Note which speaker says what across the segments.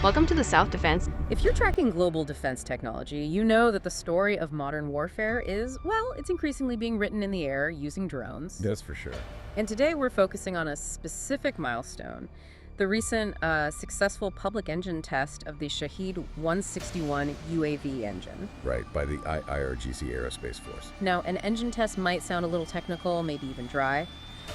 Speaker 1: Welcome to the South Defense.
Speaker 2: If you're tracking global defense technology, you know that the story of modern warfare is, well, it's increasingly being written in the air using drones.
Speaker 3: That's for sure.
Speaker 2: And today we're focusing on a specific milestone, the recent successful public engine test of the Shahed 161 UAV engine.
Speaker 3: Right, by the IRGC Aerospace Force.
Speaker 2: Now, an engine test might sound a little technical, maybe even dry,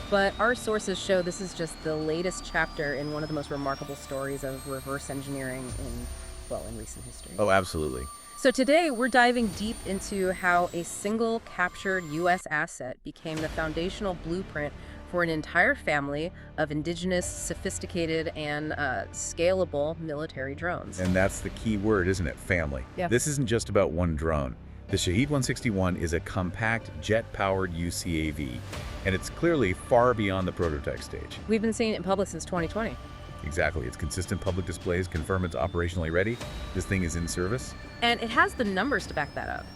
Speaker 2: but our sources show this is just the latest chapter in one of the most remarkable stories of reverse engineering in recent history.
Speaker 3: Oh, absolutely.
Speaker 2: So today we're diving deep into how a single captured U.S. asset became the foundational blueprint for an entire family of indigenous, sophisticated, and scalable military drones.
Speaker 3: And that's the key word, isn't it? Family.
Speaker 2: Yeah.
Speaker 3: This isn't just about one drone. The Shahed 161 is a compact, jet-powered UCAV, and it's clearly far beyond the prototype stage.
Speaker 2: We've been seeing it in public since 2020.
Speaker 3: Exactly. Its consistent public displays confirm it's operationally ready. This thing is in service.
Speaker 2: And it has the numbers to back that up.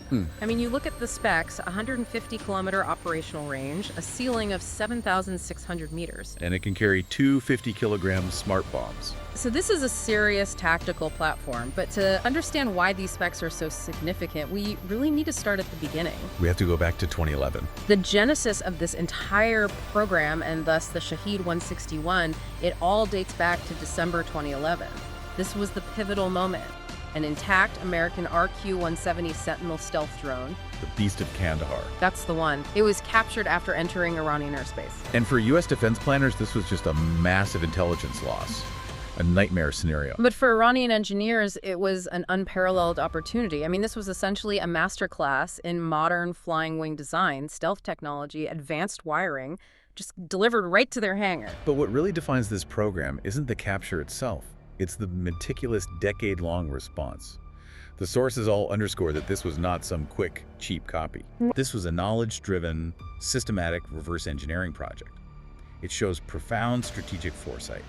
Speaker 2: I mean, you look at the specs, 150-kilometer operational range, a ceiling of 7,600 meters.
Speaker 3: And it can carry two 50-kilogram smart bombs.
Speaker 2: So this is a serious tactical platform, but to understand why these specs are so significant, we really need to start at the beginning.
Speaker 3: We have to go back to 2011.
Speaker 2: The genesis of this entire program, and thus the Shahed 161, it all dates back to December 2011. This was the pivotal moment. An intact American RQ-170 Sentinel stealth drone.
Speaker 3: The Beast of Kandahar.
Speaker 2: That's the one. It was captured after entering Iranian airspace.
Speaker 3: And for U.S. defense planners, this was just a massive intelligence loss. A nightmare scenario.
Speaker 2: But for Iranian engineers, it was an unparalleled opportunity. I mean, this was essentially a masterclass in modern flying wing design, stealth technology, advanced wiring, just delivered right to their hangar.
Speaker 3: But what really defines this program isn't the capture itself. It's the meticulous, decade-long response. The sources all underscore that this was not some quick, cheap copy. This was a knowledge-driven, systematic reverse engineering project. It shows profound strategic foresight.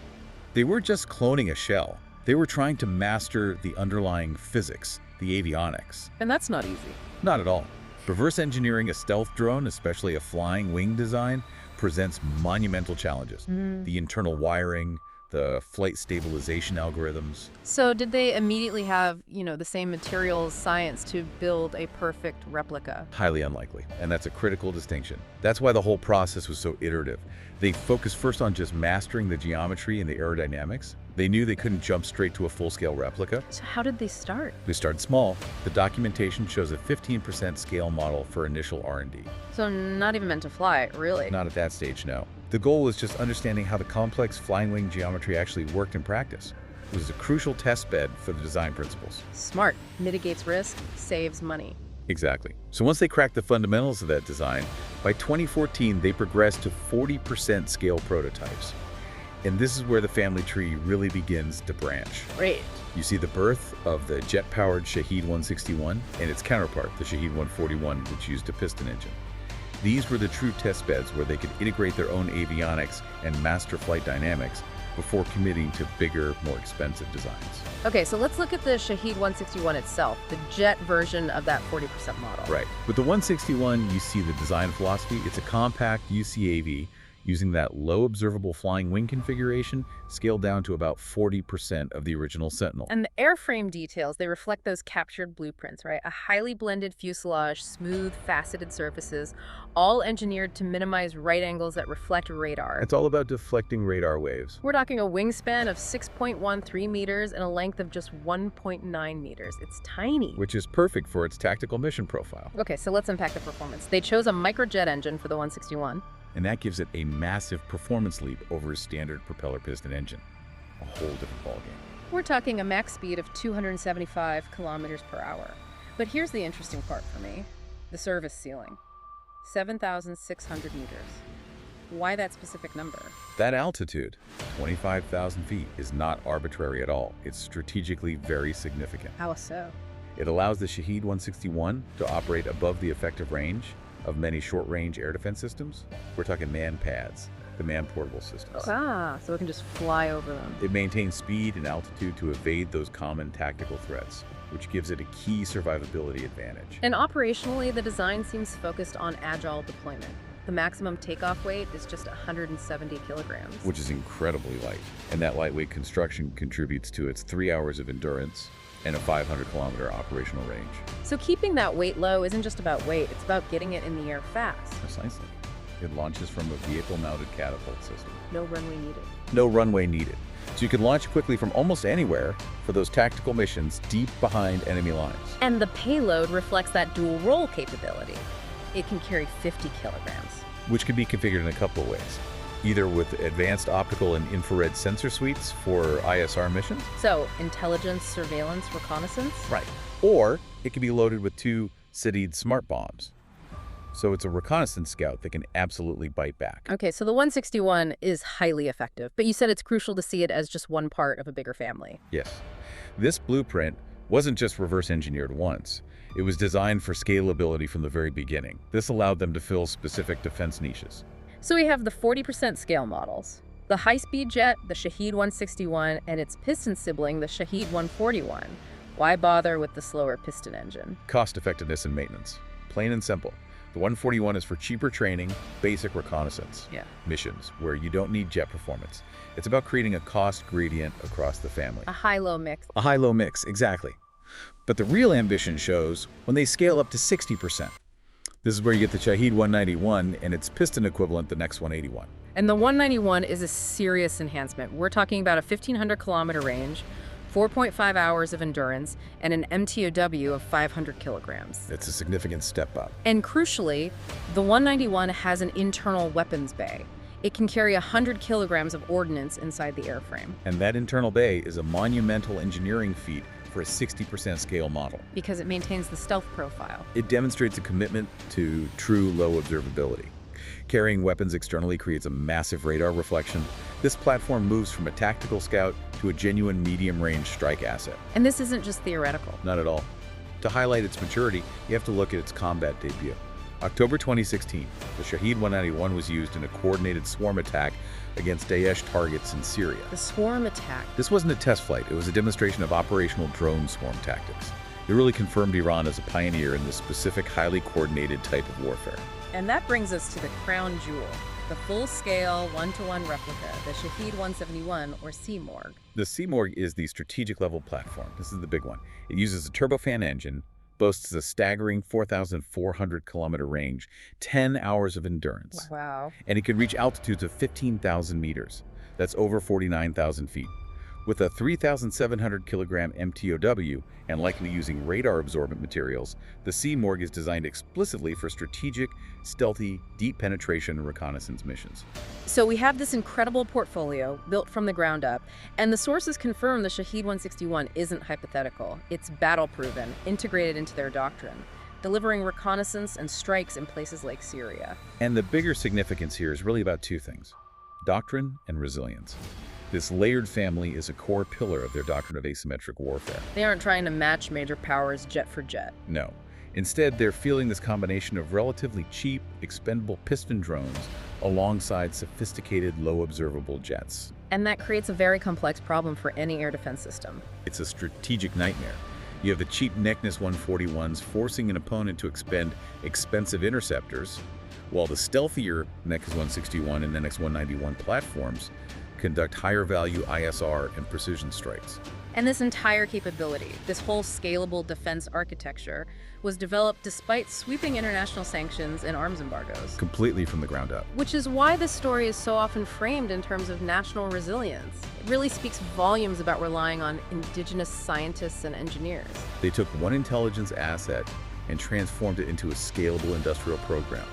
Speaker 3: They weren't just cloning a shell. They were trying to master the underlying physics, the avionics.
Speaker 2: And that's not easy.
Speaker 3: Not at all. Reverse engineering a stealth drone, especially a flying wing design, presents monumental challenges. The internal wiring, the flight stabilization algorithms.
Speaker 2: So did they immediately have, the same materials science to build a perfect replica?
Speaker 3: Highly unlikely, and that's a critical distinction. That's why the whole process was so iterative. They focused first on just mastering the geometry and the aerodynamics. They knew they couldn't jump straight to a full-scale replica.
Speaker 2: So how did they start?
Speaker 3: They started small. The documentation shows a 15% scale model for initial R&D.
Speaker 2: So not even meant to fly, really?
Speaker 3: Not at that stage, no. The goal was just understanding how the complex flying wing geometry actually worked in practice. It was a crucial test bed for the design principles.
Speaker 2: Smart. Mitigates risk, saves money.
Speaker 3: Exactly. So once they cracked the fundamentals of that design, by 2014 they progressed to 40% scale prototypes. And this is where the family tree really begins to branch.
Speaker 2: Great.
Speaker 3: You see the birth of the jet-powered Shahed 161 and its counterpart, the Shahed 141, which used a piston engine. These were the true test beds where they could integrate their own avionics and master flight dynamics before committing to bigger, more expensive designs.
Speaker 2: Okay, so let's look at the Shahed 161 itself, the jet version of that 40% model.
Speaker 3: Right. With the 161, you see the design philosophy. It's a compact UCAV using that low-observable flying wing configuration scaled down to about 40% of the original Sentinel.
Speaker 2: And the airframe details, they reflect those captured blueprints, right? A highly blended fuselage, smooth, faceted surfaces, all engineered to minimize right angles that reflect radar.
Speaker 3: It's all about deflecting radar waves.
Speaker 2: We're talking a wingspan of 6.13 meters and a length of just 1.9 meters. It's tiny.
Speaker 3: Which is perfect for its tactical mission profile.
Speaker 2: Okay, so let's unpack the performance. They chose a microjet engine for the 161.
Speaker 3: And that gives it a massive performance leap over a standard propeller piston engine. A whole different ballgame.
Speaker 2: We're talking a max speed of 275 kilometers per hour. But here's the interesting part for me. The service ceiling. 7,600 meters. Why that specific number?
Speaker 3: That altitude, 25,000 feet, is not arbitrary at all. It's strategically very significant.
Speaker 2: How so?
Speaker 3: It allows the Shahed 161 to operate above the effective range of many short-range air defense systems. We're talking manned pads, the manned portable systems.
Speaker 2: So it can just fly over them.
Speaker 3: It maintains speed and altitude to evade those common tactical threats, which gives it a key survivability advantage.
Speaker 2: And operationally, the design seems focused on agile deployment. The maximum takeoff weight is just 170 kilograms.
Speaker 3: Which is incredibly light. And that lightweight construction contributes to its 3 hours of endurance and a 500-kilometer operational range.
Speaker 2: So keeping that weight low isn't just about weight, it's about getting it in the air fast.
Speaker 3: Precisely. It launches from a vehicle-mounted catapult system.
Speaker 2: No runway needed.
Speaker 3: No runway needed. So you can launch quickly from almost anywhere for those tactical missions deep behind enemy lines.
Speaker 2: And the payload reflects that dual role capability. It can carry 50 kilograms.
Speaker 3: Which can be configured in a couple of ways. Either with advanced optical and infrared sensor suites for ISR missions.
Speaker 2: So, intelligence, surveillance, reconnaissance?
Speaker 3: Right. Or it can be loaded with 2 Sadid smart bombs. So it's a reconnaissance scout that can absolutely bite back.
Speaker 2: Okay, so the 161 is highly effective, but you said it's crucial to see it as just one part of a bigger family.
Speaker 3: Yes. This blueprint wasn't just reverse engineered once. It was designed for scalability from the very beginning. This allowed them to fill specific defense niches.
Speaker 2: So we have the 40% scale models. The high-speed jet, the Shahed 161, and its piston sibling, the Shahed 141. Why bother with the slower piston engine?
Speaker 3: Cost effectiveness and maintenance. Plain and simple. The 141 is for cheaper training, basic reconnaissance missions where you don't need jet performance. It's about creating a cost gradient across the family.
Speaker 2: A high-low mix.
Speaker 3: A high-low mix, exactly. But the real ambition shows when they scale up to 60%. This is where you get the Shahed 191 and its piston equivalent, the next 181.
Speaker 2: And the 191 is a serious enhancement. We're talking about a 1,500-kilometer range, 4.5 hours of endurance, and an MTOW of 500 kilograms.
Speaker 3: It's a significant step up.
Speaker 2: And crucially, the 191 has an internal weapons bay. It can carry 100 kilograms of ordnance inside the airframe.
Speaker 3: And that internal bay is a monumental engineering feat for a 60% scale model.
Speaker 2: Because it maintains the stealth profile.
Speaker 3: It demonstrates a commitment to true low observability. Carrying weapons externally creates a massive radar reflection. This platform moves from a tactical scout to a genuine medium-range strike asset.
Speaker 2: And this isn't just theoretical.
Speaker 3: Not at all. To highlight its maturity, you have to look at its combat debut. October 2016, the Shahed 191 was used in a coordinated swarm attack against Daesh targets in Syria.
Speaker 2: The swarm attack.
Speaker 3: This wasn't a test flight, it was a demonstration of operational drone swarm tactics. It really confirmed Iran as a pioneer in this specific, highly coordinated type of warfare.
Speaker 2: And that brings us to the crown jewel, the full-scale, one-to-one replica, the Shahed 171, or Seamorg.
Speaker 3: The Seamorg is the strategic level platform. This is the big one. It uses a turbofan engine, boasts a staggering 4,400-kilometer range, 10 hours of endurance.
Speaker 2: Wow.
Speaker 3: And it can reach altitudes of 15,000 meters. That's over 49,000 feet. With a 3,700-kilogram MTOW and likely using radar-absorbent materials, the Seamorg is designed explicitly for strategic, stealthy, deep penetration reconnaissance missions.
Speaker 2: So we have this incredible portfolio built from the ground up, and the sources confirm the Shahed 161 isn't hypothetical. It's battle-proven, integrated into their doctrine, delivering reconnaissance and strikes in places like Syria.
Speaker 3: And the bigger significance here is really about 2 things: doctrine and resilience. This layered family is a core pillar of their doctrine of asymmetric warfare.
Speaker 2: They aren't trying to match major powers jet for jet.
Speaker 3: No. Instead, they're fielding this combination of relatively cheap, expendable piston drones alongside sophisticated, low-observable jets.
Speaker 2: And that creates a very complex problem for any air defense system.
Speaker 3: It's a strategic nightmare. You have the cheap Necness 141s forcing an opponent to expend expensive interceptors, while the stealthier Necness 161 and NX 191 platforms conduct higher-value ISR and precision strikes.
Speaker 2: And this entire capability, this whole scalable defense architecture, was developed despite sweeping international sanctions and arms embargoes.
Speaker 3: Completely from the ground up.
Speaker 2: Which is why this story is so often framed in terms of national resilience. It really speaks volumes about relying on indigenous scientists and engineers.
Speaker 3: They took one intelligence asset and transformed it into a scalable industrial program.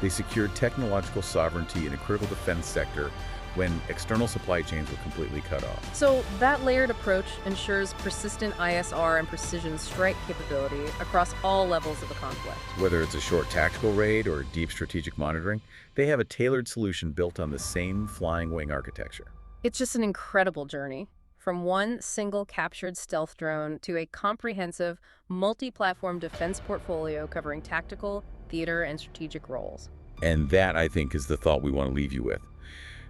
Speaker 3: They secured technological sovereignty in a critical defense sector when external supply chains were completely cut off.
Speaker 2: So that layered approach ensures persistent ISR and precision strike capability across all levels of the conflict.
Speaker 3: Whether it's a short tactical raid or deep strategic monitoring, they have a tailored solution built on the same flying wing architecture.
Speaker 2: It's just an incredible journey. From one single captured stealth drone to a comprehensive, multi-platform defense portfolio covering tactical, theater, and strategic roles.
Speaker 3: And that, I think, is the thought we want to leave you with.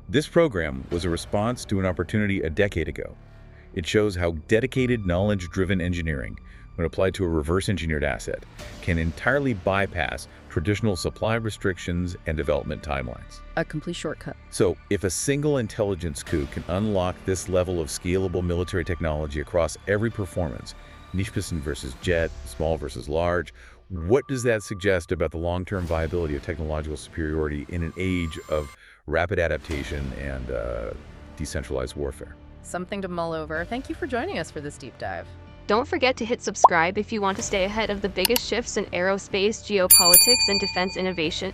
Speaker 3: This program was a response to an opportunity a decade ago. It shows how dedicated, knowledge-driven engineering, when applied to a reverse-engineered asset, can entirely bypass traditional supply restrictions and development timelines.
Speaker 2: A complete shortcut.
Speaker 3: So, if a single intelligence coup can unlock this level of scalable military technology across every performance, niche piston versus jet, small versus large, what does that suggest about the long-term viability of technological superiority in an age of rapid adaptation and decentralized warfare?
Speaker 2: Something to mull over. Thank you for joining us for this deep dive.
Speaker 1: Don't forget to hit subscribe if you want to stay ahead of the biggest shifts in aerospace, geopolitics, and defense innovation.